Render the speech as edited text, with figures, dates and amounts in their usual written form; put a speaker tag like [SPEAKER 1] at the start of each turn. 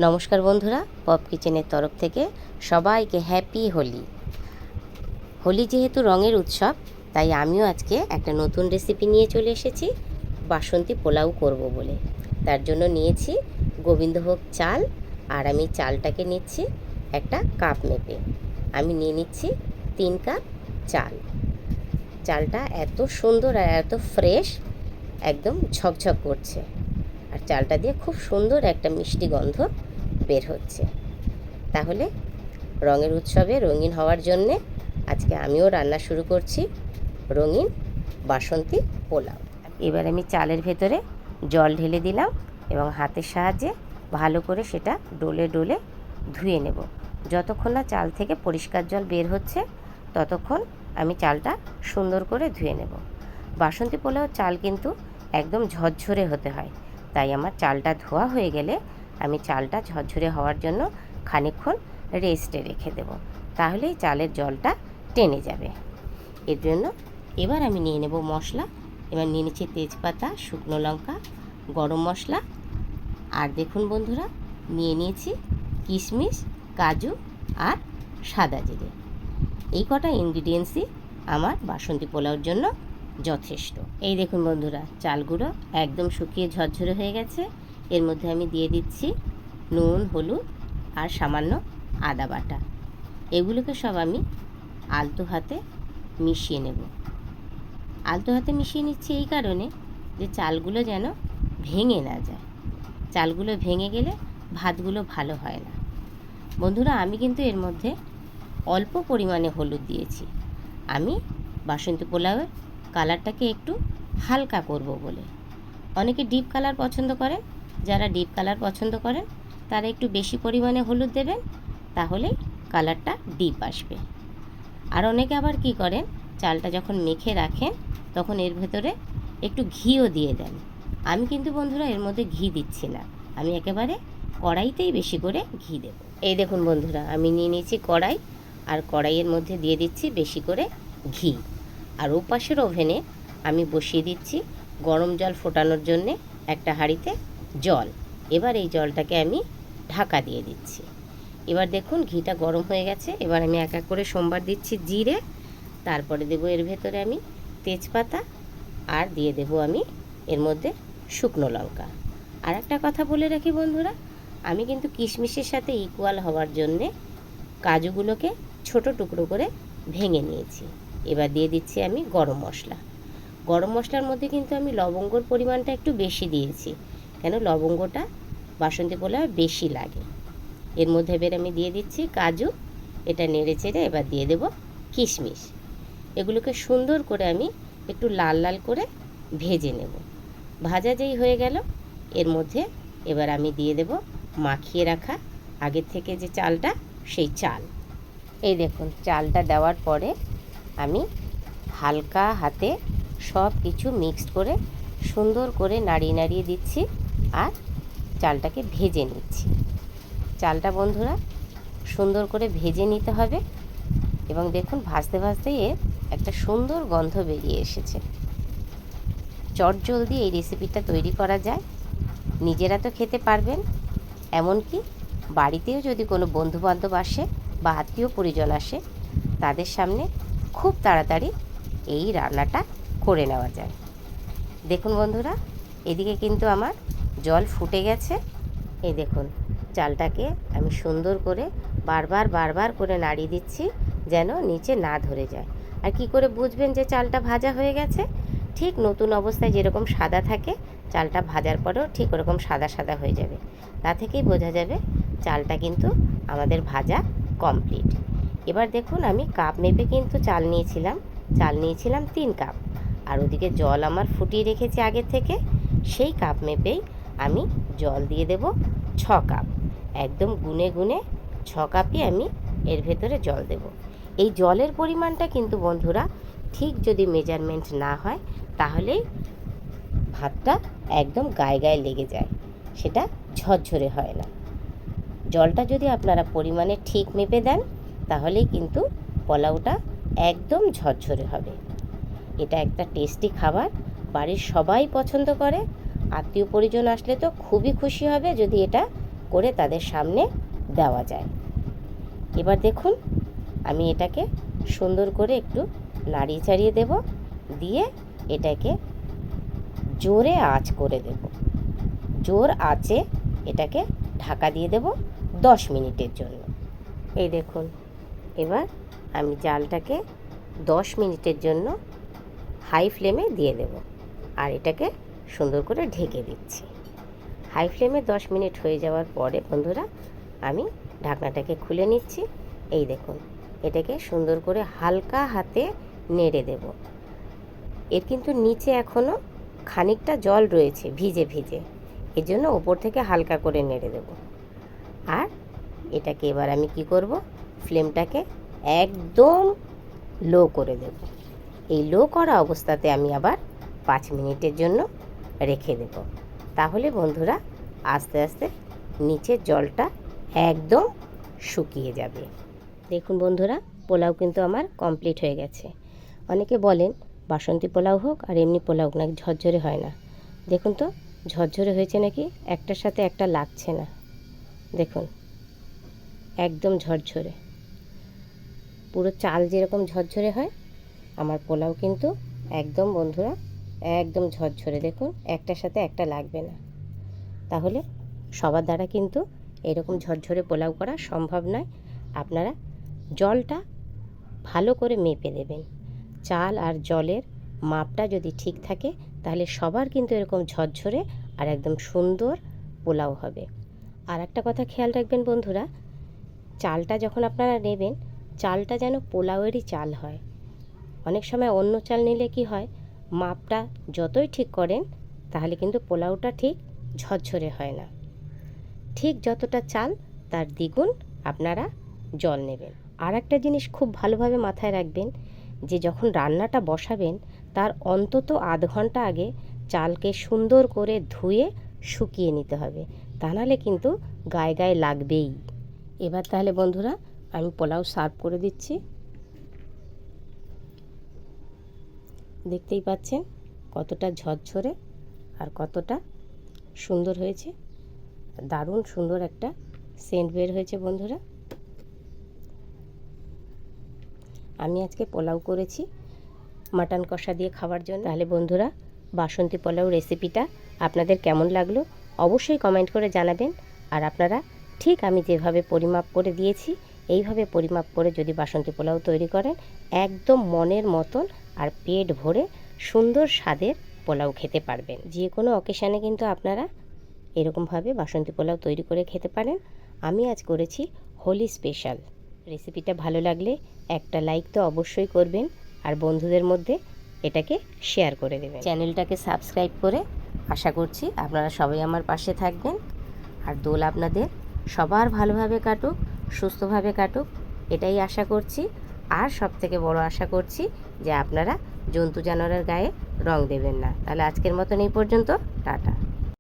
[SPEAKER 1] নমস্কার বন্ধুরা, পপ কিচেনের তরফ থেকে সবাইকে হ্যাপি হোলি। হোলি যেহেতু রঙের উৎসব, তাই আমিও আজকে একটা নতুন রেসিপি নিয়ে চলে এসেছি বাসন্তী পোলাও করব বলে। তার জন্য নিয়েছি গোবিন্দভোগ চাল, আর আমি চালটাকে নিচ্ছি একটা কাপ মেপে। আমি নিয়ে নিচ্ছি 3 কাপ চাল। চালটা এত সুন্দর আর এত ফ্রেশ, একদম ঝকঝক করছে, আর চালটা দিয়ে খুব সুন্দর একটা মিষ্টি গন্ধ বের হচ্ছে। তাহলে রঙের উৎসবে রঙিন হওয়ার জন্যে আজকে আমিও রান্না শুরু করছি রঙিন বাসন্তী পোলাও। এবার আমি চালের ভেতরে জল ঢেলে দিলাম এবং হাতের সাহায্যে ভালো করে সেটা ডলে ডলে ধুয়ে নেব। যতক্ষণ না চাল থেকে পরিষ্কার জল বের হচ্ছে ততক্ষণ আমি চালটা সুন্দর করে ধুয়ে নেব। বাসন্তী পোলাও চাল কিন্তু একদম ঝরঝরে হতে হয়, তাই আমার চালটা ধোয়া হয়ে গেলে আমি চালটা ঝরঝরে হওয়ার জন্য খানিকক্ষণ রেস্টে রেখে দেব, তাহলেই চালের জলটা টেনে যাবে। এর জন্য এবার আমি নিয়ে নেব মশলা। এবার নিয়ে নিচ্ছি তেজপাতা, শুকনো লঙ্কা, গরম মশলা, আর দেখুন বন্ধুরা নিয়ে নিয়েছি কিশমিশ, কাজু আর সাদা জিরে। এই কটা ইনগ্রিডিয়েন্টসই আমার বাসন্তী পোলাওর জন্য যথেষ্ট। এই দেখুন বন্ধুরা, চালগুলো একদম শুকিয়ে ঝরঝরে হয়ে গেছে। এর মধ্যে আমি দিয়ে দিচ্ছি নুন, হলুদ আর সামান্য আদা বাটা। এগুলোকে সব আমি আলতো হাতে মিশিয়ে নেব। আলতো হাতে মিশিয়ে নিচ্ছি এই কারণে যে চালগুলো যেন ভেঙে না যায়। চালগুলো ভেঙে গেলে ভাতগুলো ভালো হয় না। বন্ধুরা, আমি কিন্তু এর মধ্যে অল্প পরিমাণে হলুদ দিয়েছি। আমি বাসন্তী পোলাওয়ের কালারটাকে একটু হালকা করব বলে। অনেকে ডিপ কালার পছন্দ করেন। যারা ডিপ কালার পছন্দ করেন তারা একটু বেশি পরিমাণে হলুদ দেবেন, তাহলেই কালারটা ডিপ আসবে। আর অনেকে আবার কি করেন, চালটা যখন মেখে রাখেন তখন এর ভেতরে একটু ঘিও দিয়ে দেন। আমি কিন্তু বন্ধুরা এর মধ্যে ঘি দিচ্ছি না, আমি একেবারে কড়াইতেই বেশি করে ঘি দেব। এই দেখুন বন্ধুরা, আমি নিয়ে নিয়েছি কড়াই, আর কড়াইয়ের মধ্যে দিয়ে দিচ্ছি বেশি করে ঘি। আর ওপাশের ওভেনে আমি বসিয়ে দিচ্ছি গরম জল ফোটানোর জন্যে একটা হাঁড়িতে জল। এবার এই জলটাকে আমি ঢাকা দিয়ে দিচ্ছি। এবার দেখুন ঘিটা গরম হয়ে গেছে। এবার আমি এক এক করে সোমবার দিচ্ছি জিরে, তারপরে দেবো এর ভেতরে আমি তেজপাতা, আর দিয়ে দেবো আমি এর মধ্যে শুকনো লঙ্কা। আর একটা কথা বলে রাখি বন্ধুরা, আমি কিন্তু কিশমিশের সাথে ইকুয়াল হওয়ার জন্যে কাজুগুলোকে ছোট টুকরো করে ভেঙে নিয়েছি। এবার দিয়ে দিচ্ছি আমি গরম মশলা। গরম মশলার মধ্যে কিন্তু আমি লবঙ্গর পরিমাণটা একটু বেশি দিয়েছি, কেন লবঙ্গটা বাসন্তী পোলাও বেশি লাগে। এর মধ্যে এবার আমি দিয়ে দিচ্ছি কাজু, এটা নেড়ে চেড়ে এবার দিয়ে দেব কিশমিশ। এগুলোকে সুন্দর করে আমি একটু লাল লাল করে ভেজে নেব। ভাজা যেই হয়ে গেল, এর মধ্যে এবার আমি দিয়ে দেব মাখিয়ে রাখা আগের থেকে যে চালটা, সেই চাল। এই দেখুন চালটা দেওয়ার পরে আমি হালকা হাতে সব কিছু মিক্সড করে সুন্দর করে নাড়িয়ে নাড়িয়ে দিচ্ছি, আর চালটাকে ভেজে নিচ্ছি। চালটা বন্ধুরা সুন্দর করে ভেজে নিতে হবে, এবং দেখুন ভাজতে ভাজতেই এর একটা সুন্দর গন্ধ বেরিয়ে এসেছে। চটজলদি এই রেসিপিটা তৈরি করা যায়। নিজেরা তো খেতে পারবেন, এমনকি বাড়িতেও যদি কোনো বন্ধুবান্ধব আসে বা আত্মীয় পরিজন আসে, তাদের সামনে খুব তাড়াতাড়ি এই রান্নাটা করে নেওয়া যায়। দেখুন বন্ধুরা, এদিকে কিন্তু আমার জল ফুটে গেছে। এই দেখুন চালটাকে আমি সুন্দর করে বারবার বারবার করে নাড়িয়ে দিচ্ছি যেন নিচে না ধরে যায়। আর কি করে বুঝবেন যে চালটা ভাজা হয়ে গেছে? ঠিক নতুন অবস্থায় যেরকম সাদা থাকে, চালটা ভাজার পরেও ঠিক ওরকম সাদা সাদা হয়ে যাবে। তা থেকেই বোঝা যাবে চালটা কিন্তু আমাদের ভাজা কমপ্লিট। এবার দেখুন আমি কাপ মেপে কিন্তু চাল নিয়েছিলাম 3 কাপ, আর ওদিকে জল আমার ফুটিয়ে রেখেছি আগের থেকে। সেই কাপ মেপেই আমি জল দিয়ে দেব 6 কাপ। একদম গুনে গুনে 6 কাপই আমি এর ভেতরে জল দেব। এই জলের পরিমাণটা কিন্তু বন্ধুরা ঠিক যদি মেজারমেন্ট না হয়, তাহলেই ভাতটা একদম গায়ে গায়ে লেগে যায়, সেটা ঝরঝরে হয় না। জলটা যদি আপনারা পরিমাণে ঠিক মেপে দেন, তাহলেই কিন্তু পোলাওটা একদম ঝরঝরে হবে। এটা একটা টেস্টি খাবার, বাড়ির সবাই পছন্দ করে। আত্মীয় পরিজন আসলে তো খুবই খুশি হবে যদি এটা করে তাদের সামনে দেওয়া যায়। এবার দেখুন আমি এটাকে সুন্দর করে একটু নাড়িয়ে চাড়িয়ে দেব, দিয়ে এটাকে জোরে আঁচ করে দেব। জোর আঁচে এটাকে ঢাকা দিয়ে দেব 10 মিনিটের জন্য। এই দেখুন এবার আমি জালটাকে 10 মিনিটের জন্য হাই ফ্লেমে দিয়ে দেব, আর এটাকে সুন্দর করে ঢেকে দিচ্ছি। হাই ফ্লেমে 10 মিনিট হয়ে যাওয়ার পরে বন্ধুরা আমি ঢাকনাটাকে খুলে নিচ্ছি। এই দেখুন এটাকে সুন্দর করে হালকা হাতে নেড়ে দেব। এর কিন্তু নিচে এখনও খানিকটা জল রয়েছে ভিজে ভিজে, এর জন্য ওপর থেকে হালকা করে নেড়ে দেব। আর এটাকে এবার আমি কি করব, ফ্লেমটাকে একদম লো করে দেব। এই লো করা অবস্থাতে আমি আবার 5 মিনিটের জন্য রেখে দেব। তাহলে বন্ধুরা আস্তে আস্তে নিচের জলটা একদম শুকিয়ে যাবে। দেখুন বন্ধুরা পোলাও কিন্তু আমার কমপ্লিট হয়ে গেছে। অনেকে বলেন বাসন্তী পোলাও হোক আর এমনি পোলাও হোক নাকি ঝরঝরে হয় না। দেখুন তো ঝরঝরে হয়েছে নাকি, একটার সাথে একটা লাগছে না। দেখুন একদম ঝরঝরে, পুরো চাল যেরকম ঝরঝরে হয় আমার পোলাও কিন্তু একদম বন্ধুরা একদম ঝরঝরে। দেখুন একটার সাথে একটা লাগবে না। তাহলে সবার দ্বারা কিন্তু এরকম ঝরঝরে পোলাও করা সম্ভব নয়। আপনারা জলটা ভালো করে মেপে দেবেন। চাল আর জলের মাপটা যদি ঠিক থাকে তাহলে সবার কিন্তু এরকম ঝরঝরে আর একদম সুন্দর পোলাও হবে। আর একটা কথা খেয়াল রাখবেন বন্ধুরা, চালটা যখন আপনারা নেবেন চালটা যেন পোলাওয়েরই চাল হয়। অনেক সময় অন্য চাল নিলে কি হয়, মাপটা যতই ঠিক করেন তাহলে কিন্তু পোলাওটা ঠিক ঝরঝরে হয় না। ঠিক যতটা চাল তার দ্বিগুণ আপনারা জল নেবেন। আর একটা জিনিস খুব ভালোভাবে মাথায় রাখবেন যে যখন রান্নাটা বসাবেন তার অন্তত আধ ঘন্টা আগে চালকে সুন্দর করে ধুয়ে শুকিয়ে নিতে হবে, তা নাহলে কিন্তু গায়ে গায়ে লাগবেই। এবার তাহলে বন্ধুরা আমি পোলাও সার্ভ করে দিচ্ছি। দেখতেই পাচ্ছেন কতটা ঝরঝরে আর কতটা সুন্দর হয়েছে। দারুণ সুন্দর একটা সেন্ট বের হয়েছে বন্ধুরা। আমি আজকে পোলাও করেছি মাটন কষা দিয়ে খাওয়ার জন্য। তাহলে বন্ধুরা বাসন্তী পোলাও রেসিপিটা আপনাদের কেমন লাগলো অবশ্যই কমেন্ট করে জানাবেন। আর আপনারা ঠিক আমি যেভাবে পরিমাপ করে দিয়েছি এইভাবে পরিমাপ করে যদি বাসন্তী পোলাও তৈরি করেন একদম মনের মতন আর পেট ভরে সুন্দর স্বাদের পোলাও খেতে পারবেন। যে কোনো অকেশানে কিন্তু আপনারা এরকমভাবে বাসন্তী পোলাও তৈরি করে খেতে পারেন। আমি আজ করেছি হোলি স্পেশাল। রেসিপিটা ভালো লাগলে একটা লাইক তো অবশ্যই করবেন, আর বন্ধুদের মধ্যে এটাকে শেয়ার করে দেবেন। চ্যানেলটাকে সাবস্ক্রাইব করে আশা করছি আপনারা সবাই আমার পাশে থাকবেন। আর দোল আপনাদের সবার ভালোভাবে কাটুক, সুস্থভাবে কাটুক, এটাই আশা করছি। আর সবথেকে বড় আশা করছি যে আপনারা জন্তু জানোয়ারের গায়ে রং দেবেন না। তাহলে আজকের মতন এই পর্যন্ত, টাটা।